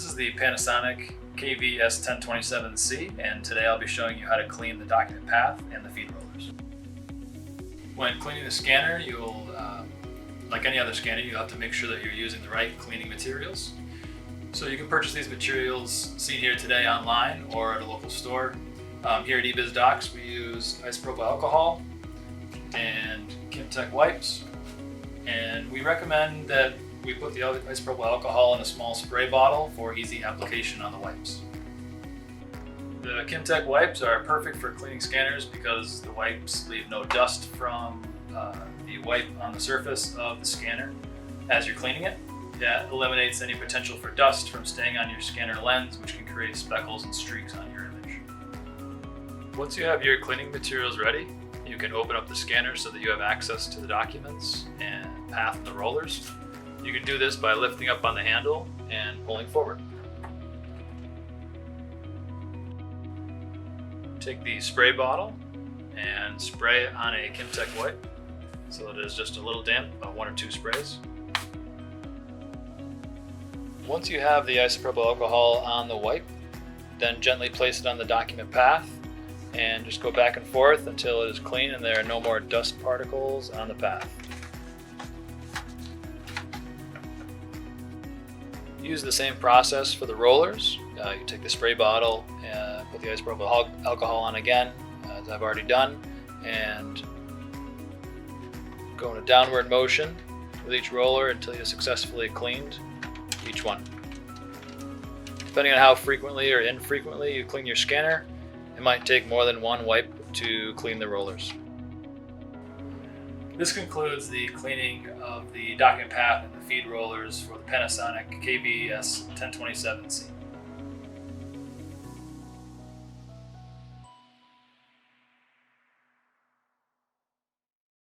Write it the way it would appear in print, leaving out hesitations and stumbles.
This is the Panasonic KV-S1027C, and today I'll be showing you how to clean the document path and the feed rollers. When cleaning the scanner, you'll, like any other scanner, you'll have to make sure that you're using the right cleaning materials. So you can purchase these materials seen here today online or at a local store. Here at eBizDocs, we use isopropyl alcohol and Kimtech wipes, and we recommend that we put the isopropyl alcohol in a small spray bottle for easy application on the wipes. The Kimtech wipes are perfect for cleaning scanners because the wipes leave no dust from the wipe on the surface of the scanner as you're cleaning it. That eliminates any potential for dust from staying on your scanner lens, which can create speckles and streaks on your image. Once you have your cleaning materials ready, you can open up the scanner so that you have access to the documents and path and the rollers. You can do this by lifting up on the handle and pulling forward. Take the spray bottle and spray it on a Kimtech wipe so that it is just a little damp, about 1 or 2 sprays. Once you have the isopropyl alcohol on the wipe, then gently place it on the document path and just go back and forth until it is clean and there are no more dust particles on the path. Use the same process for the rollers. You take the spray bottle, put the isopropyl alcohol on again, as I've already done, and go in a downward motion with each roller until you successfully cleaned each one. Depending on how frequently or infrequently you clean your scanner, it might take more than one wipe to clean the rollers. This concludes the cleaning of the document path and the feed rollers for the Panasonic KV-S1027C.